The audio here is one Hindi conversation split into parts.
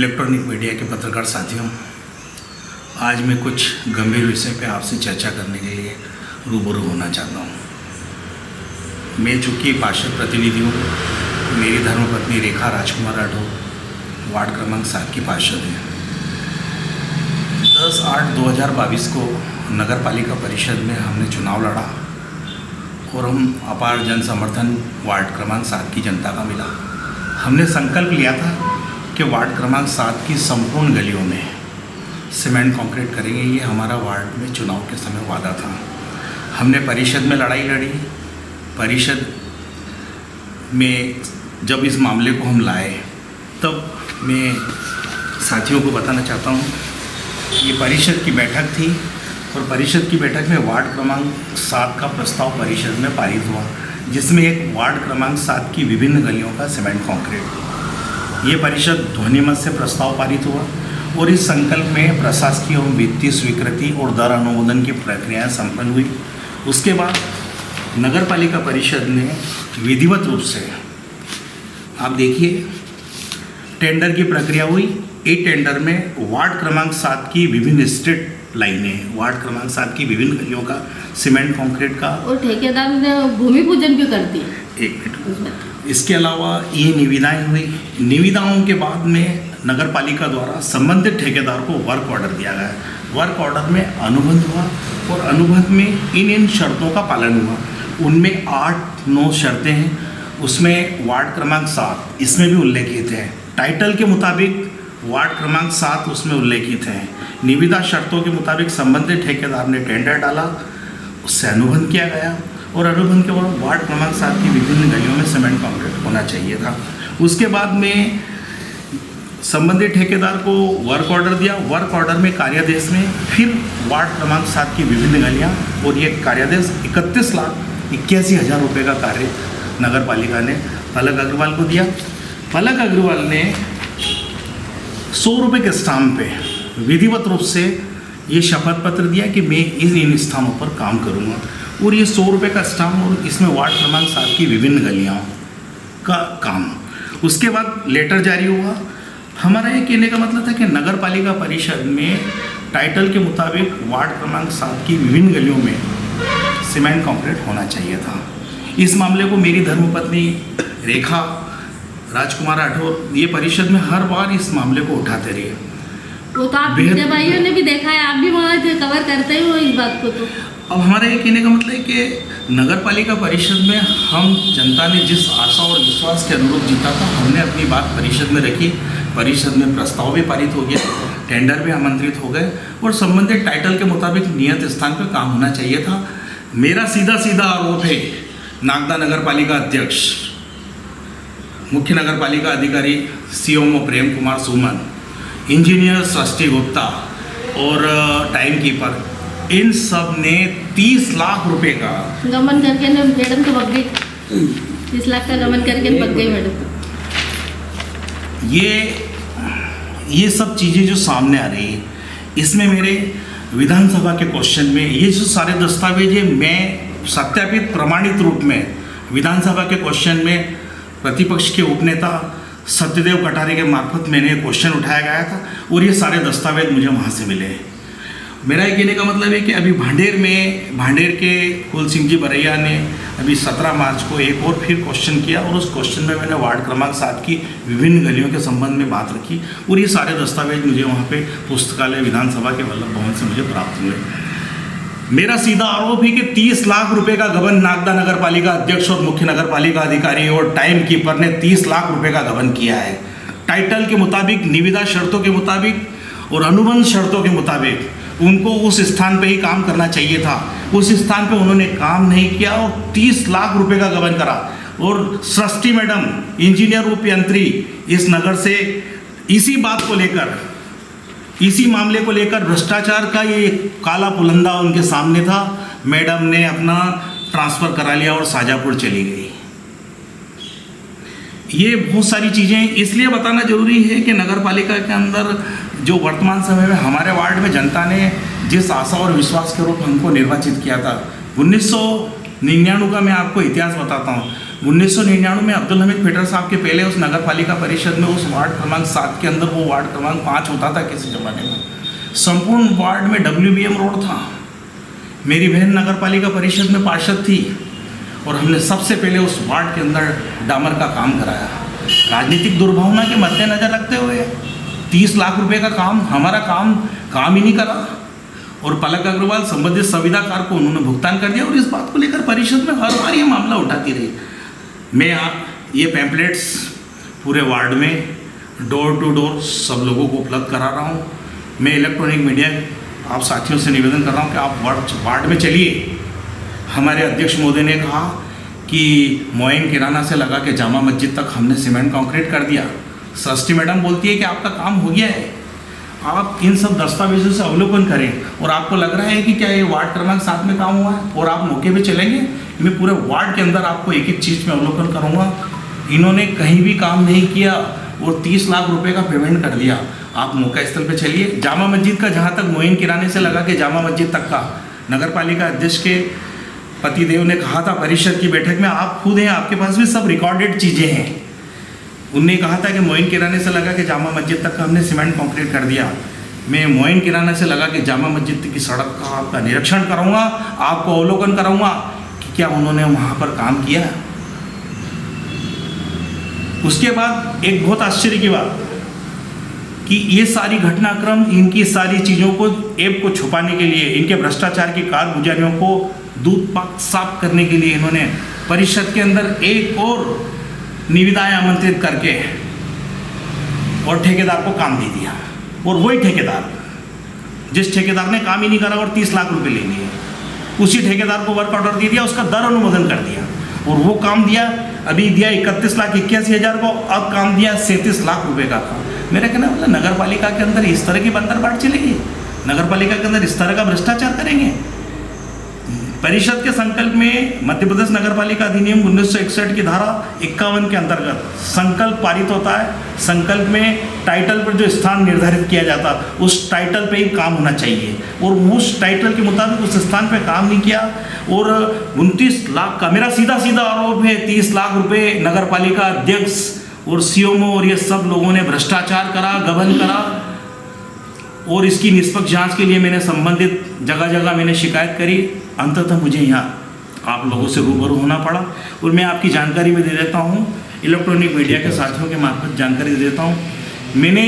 इलेक्ट्रॉनिक मीडिया के पत्रकार साथियों, आज मैं कुछ गंभीर विषय पे आपसे चर्चा करने के लिए रूबरू होना चाहता हूँ। मैं चूँकि पार्षद प्रतिनिधि हूँ, मेरी धर्मपत्नी रेखा राजकुमार राठौर वार्ड क्रमांक 7 की पार्षद है। 10/8/2022 को नगर पालिका परिषद में हमने चुनाव लड़ा और हम अपार जन समर्थन वार्ड क्रमांक 7 की जनता का मिला। हमने संकल्प लिया था कि वार्ड क्रमांक 7 की संपूर्ण गलियों में सीमेंट कंक्रीट करेंगे। ये हमारा वार्ड में चुनाव के समय वादा था। हमने परिषद में लड़ाई लड़ी। परिषद में जब इस मामले को हम लाए तब मैं साथियों को बताना चाहता हूँ, ये परिषद की बैठक थी और परिषद की बैठक में वार्ड क्रमांक 7 का प्रस्ताव परिषद में पारित हुआ, जिसमें एक वार्ड क्रमांक 7 की विभिन्न गलियों का सीमेंट कंक्रीट। ये परिषद ध्वनिमत से प्रस्ताव पारित हुआ और इस संकल्प में प्रशासकीय एवं वित्तीय स्वीकृति और दर अनुमोदन की प्रक्रियाएं संपन्न हुई। उसके बाद नगर पालिका परिषद ने विधिवत रूप से, आप देखिए, टेंडर की प्रक्रिया हुई। एक टेंडर में वार्ड क्रमांक 7 की विभिन्न स्ट्रीट लाइनें, वार्ड क्रमांक 7 की विभिन्न गलियों का सीमेंट कंक्रीट का, और ठेकेदार ने भूमि पूजन भी कर दिया। एक मिनट। इसके अलावा ये निविदाएं हुई। निविदाओं के बाद में नगर पालिका द्वारा संबंधित ठेकेदार को वर्क ऑर्डर दिया गया। वर्क ऑर्डर में अनुबंध हुआ और अनुबंध में इन शर्तों का पालन हुआ। उनमें 8-9 शर्तें हैं। उसमें वार्ड क्रमांक 7 इसमें भी उल्लेखित है। टाइटल के मुताबिक वार्ड क्रमांक 7 उसमें उल्लेखित है। निविदा शर्तों के मुताबिक संबंधित ठेकेदार ने टेंडर डाला, उससे अनुबंध किया गया और अनुबंध के बाद वार्ड क्रमांक 7 की विभिन्न गलियों में सीमेंट कंक्रीट होना चाहिए था। उसके बाद में संबंधित ठेकेदार को वर्क ऑर्डर दिया। वर्क ऑर्डर में कार्यादेश में फिर वार्ड क्रमांक 7 की विभिन्न गलियां, और ये कार्यादेश 31,81,000 रुपये का कार्य नगर पालिका ने पलक अग्रवाल को दिया। पलक अग्रवाल ने 100 रुपये के स्टाम्प पे विधिवत रूप से ये शपथ पत्र दिया कि मैं इन स्थानों पर काम करूँगा, और ये 100 रुपये का स्टाम्प और इसमें वार्ड क्रमांक 7 की विभिन्न गलियों का काम। उसके बाद लेटर जारी हुआ। हमारा ये कहने का मतलब था कि नगर पालिका परिषद में टाइटल के मुताबिक वार्ड क्रमांक 7 की विभिन्न गलियों में सीमेंट कंक्रीट होना चाहिए था। इस मामले को मेरी धर्मपत्नी रेखा राजकुमार राठौर ये परिषद में हर बार इस मामले को उठाते रहे। वो तो आप मीडिया भाइयों ने भी देखा है, आप भी वहाँ कवर करते ही हो इस बात को। तो अब हमारा ये कहने का मतलब है कि नगर पालिका परिषद में हम जनता ने जिस आशा और विश्वास के अनुरूप जीता था, हमने अपनी बात परिषद में रखी। परिषद में प्रस्ताव भी पारित हो गया, टेंडर भी आमंत्रित हो गए और संबंधित टाइटल के मुताबिक नियत स्थान पर काम होना चाहिए था। मेरा सीधा आरोप है, नागदा नगर पालिका अध्यक्ष, मुख्य नगर पालिका अधिकारी CMO प्रेम कुमार सुमन, इंजीनियर सृष्टि गुप्ता और टाइम कीपर, इन सब ने 30 लाख रुपए का गमन करके मैडम तो भग गई। 30 लाख का गमन करके भग गई मैडम। ये सब चीज़ें जो सामने आ रही है, इसमें मेरे विधानसभा के क्वेश्चन में ये जो सारे दस्तावेज है, मैं सत्यापित प्रमाणित रूप में विधानसभा के क्वेश्चन में प्रतिपक्ष के उपनेता सत्यदेव कटारे के मार्फत मैंने क्वेश्चन उठाया गया था और ये सारे दस्तावेज मुझे वहाँ से मिले। मेरा ये कहने का मतलब है कि अभी भांडेर के कुल सिंह जी बरैया ने अभी 17 मार्च को एक और फिर क्वेश्चन किया और उस क्वेश्चन में मैंने वार्ड क्रमांक 7 की विभिन्न गलियों के संबंध में बात रखी और ये सारे दस्तावेज मुझे वहाँ पे पुस्तकालय विधानसभा के वल्लभ भवन से मुझे प्राप्त हुए। मेरा सीधा आरोप है कि 30 लाख रुपए का गबन नागदा नगर पालिका अध्यक्ष और मुख्य नगर पालिका अधिकारी और टाइम कीपर ने 30 लाख रुपए का गबन किया है। टाइटल के मुताबिक, निविदा शर्तों के मुताबिक और अनुबंध शर्तों के मुताबिक उनको उस स्थान पे ही काम करना चाहिए था। उस स्थान पे उन्होंने काम नहीं किया और 30 लाख रुपए का गबन करा। और सृष्टि मैडम, इंजीनियर उपयंत्री, इस नगर से इसी बात को लेकर, इसी मामले को लेकर भ्रष्टाचार का ये काला पुलंदा उनके सामने था। मैडम ने अपना ट्रांसफ़र करा लिया और शाजापुर चली गई। ये बहुत सारी चीज़ें इसलिए बताना जरूरी है कि नगर पालिका के अंदर जो वर्तमान समय में हमारे वार्ड में जनता ने जिस आशा और विश्वास के रूप हमको निर्वाचित किया था, 1999 का मैं आपको इतिहास बताता हूँ। 1999 में अब्दुल हमीद फिटर साहब के पहले उस नगर पालिका परिषद में उस वार्ड क्रमांक 7 के अंदर, वो वार्ड क्रमांक 5 होता था किसी ज़माने में, संपूर्ण वार्ड में WBM रोड था। मेरी बहन नगर पालिका परिषद में पार्षद थी और हमने सबसे पहले उस वार्ड के अंदर डामर का काम कराया। राजनीतिक दुर्भावना के मद्देनजर रखते हुए 30 लाख रुपए का काम, हमारा काम ही नहीं करा और पलक अग्रवाल संबंधित संविदाकार को उन्होंने भुगतान कर दिया और इस बात को लेकर परिषद में हर बार ये मामला उठाती रही। मैं ये पैम्पलेट्स पूरे वार्ड में डोर टू डोर सब लोगों को उपलब्ध करा रहा हूँ। मैं इलेक्ट्रॉनिक मीडिया आप साथियों से निवेदन कर रहा हूँ कि आप वार्ड में चलिए। हमारे अध्यक्ष महोदय ने कहा कि मोइन किराना से लगा के जामा मस्जिद तक हमने सीमेंट कंक्रीट कर दिया। सृष्टि मैडम बोलती है कि आपका काम हो गया है। आप इन सब दस्तावेजों से अवलोकन करें और आपको लग रहा है कि क्या ये वार्ड क्रमांक 7 में काम हुआ है और आप मौके पे चलेंगे, मैं पूरे वार्ड के अंदर आपको एक एक चीज़ में अवलोकन करूँगा। इन्होंने कहीं भी काम नहीं किया और 30 लाख रुपए का पेमेंट कर दिया। आप मौका स्थल पे चलिए। जामा मस्जिद का जहाँ तक मोइन किराने से लगा के जामा मस्जिद तक का नगर पालिका अध्यक्ष के पतिदेव ने कहा था परिषद की बैठक में, आप खुद हैं, आपके पास भी सब रिकॉर्डेड चीज़ें हैं। उनने कहा था कि मोइन किराने से लगा के जामा मस्जिद तक का हमने सीमेंट कंक्रीट कर दिया। मैं मोइन किराने से लगा के जामा मस्जिद की सड़क का आपका निरीक्षण करूँगा, आपको अवलोकन कराऊँगा कि क्या उन्होंने वहाँ पर काम किया। उसके बाद एक बहुत आश्चर्य की बात कि ये सारी घटनाक्रम, इनकी सारी चीज़ों को ऐब को छुपाने के लिए, इनके भ्रष्टाचार की कारगुजारियों को दूध पाक साफ करने के लिए इन्होंने परिषद के अंदर एक और निविदाएं आमंत्रित करके और ठेकेदार को काम दे दिया। और वही ठेकेदार, जिस ठेकेदार ने काम ही नहीं करा और 30 लाख रुपए ले लिए, उसी ठेकेदार को वर्क ऑर्डर दे दिया, उसका दर अनुमोदन कर दिया और वो काम दिया, अभी दिया 31,81,000 को, अब काम दिया 37 लाख रुपए का था। मेरा कहना मतलब नगर पालिका के अंदर इस तरह की बंदरबाट चलेगी, नगर पालिका के अंदर इस तरह का भ्रष्टाचार करेंगे। परिषद के संकल्प में मध्य प्रदेश नगर पालिका अधिनियम 1961 की धारा 51 के अंतर्गत संकल्प पारित होता है। संकल्प में टाइटल पर जो स्थान निर्धारित किया जाता उस टाइटल पे ही काम होना चाहिए और उस टाइटल के मुताबिक उस स्थान पे काम नहीं किया और 29 लाख का मेरा सीधा आरोप है। 30 लाख रुपए नगर पालिका अध्यक्ष और सीएमओ और ये सब लोगों ने भ्रष्टाचार करा, गबन करा और इसकी निष्पक्ष जांच के लिए मैंने संबंधित जगह मैंने शिकायत करी। अंततः मुझे यहाँ आप लोगों से रूबरू होना पड़ा और मैं आपकी जानकारी में दे देता हूँ, इलेक्ट्रॉनिक मीडिया के साथियों के मार्फत जानकारी दे देता हूँ। मैंने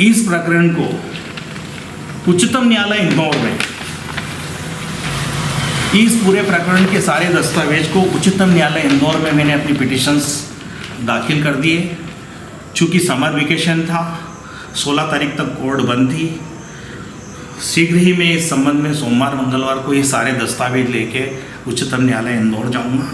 इस प्रकरण को उच्चतम न्यायालय इंदौर में, इस पूरे प्रकरण के सारे दस्तावेज को उच्चतम न्यायालय इंदौर में मैंने अपनी पिटिशंस दाखिल कर दिए। चूँकि समर वेकेशन था, 16 तारीख तक कोर्ट बंद थी। शीघ्र ही मैं इस संबंध में सोमवार मंगलवार को ये सारे दस्तावेज लेके उच्चतम न्यायालय इंदौर जाऊंगा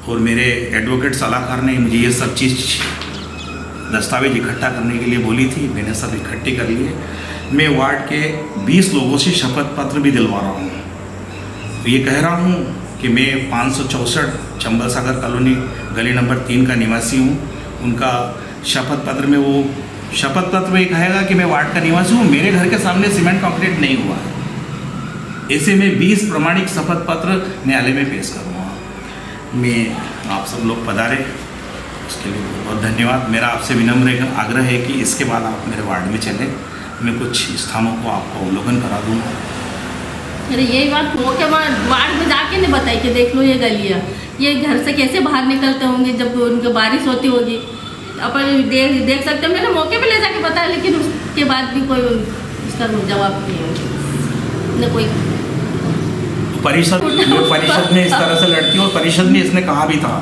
और मेरे एडवोकेट सलाहकार ने मुझे ये सब चीज़ दस्तावेज इकट्ठा करने के लिए बोली थी। मैंने सब इकट्ठी कर लिए। मैं वार्ड के 20 लोगों से शपथ पत्र भी दिलवा रहा हूँ। ये कह रहा हूँ कि मैं 564 चंबल सागर कॉलोनी गली नंबर 3 का निवासी हूँ। उनका शपथ पत्र में वो शपथ पत्र में कहेगा कि मैं वार्ड का निवासी हूँ, मेरे घर के सामने सीमेंट कंक्रीट नहीं हुआ है। ऐसे में 20 प्रमाणिक शपथ पत्र न्यायालय में पेश करूँगा। मैं आप सब लोग पधारे, उसके लिए बहुत बहुत धन्यवाद। मेरा आपसे विनम्र आग्रह है कि इसके बाद आप मेरे वार्ड में चलें, मैं कुछ स्थानों को आपको अवलोकन करा दूँगा। अरे यही बात मौके वार्ड में जाके नहीं बताई कि देख लो ये गलियाँ, ये घर से कैसे बाहर निकलते होंगे जब उनके बारिश होती होगी। अपन देख सकते हैं, मैंने मौके पे ले जाके बताया, लेकिन उसके बाद भी कोई इसका जवाब नहीं है। कोई परिषद ने इस तरह से लड़की और परिषद ने इसने कहा भी था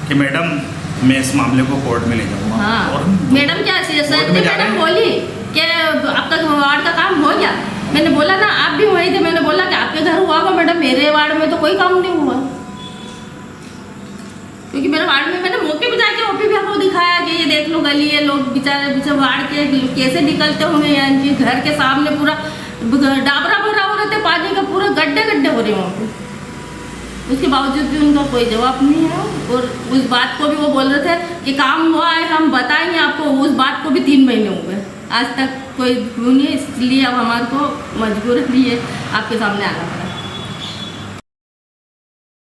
कि मैडम मैं इस मामले को कोर्ट में ले जाऊंगा। हाँ, और मैडम क्या मैडम बोली कि आपका वार्ड का काम हो गया। मैंने बोला ना, आप भी वही थे, मैंने बोला कि आपके घर हुआ होगा मैडम, मेरे वार्ड में तो कोई काम नहीं हुआ। क्योंकि मेरे वार्ड में मैंने मौके पे जाके ओपी भी आपको दिखाया कि ये देख लो गली है, लोग बेचारे वार्ड के कैसे निकलते होंगे, यार इनके घर के सामने पूरा डाबरा भरा हो रहे थे, पानी का पूरा गड्ढे हो रहे वहाँ पे। उसके बावजूद भी उनका कोई जवाब नहीं है और उस बात को भी वो बोल रहे थे कि काम हुआ है, हम बताएंगे आपको। उस बात को भी 3 महीने हो गए, आज तक कोई नहीं है। इसलिए अब हमारे को मजबूरी है आपके सामने आना।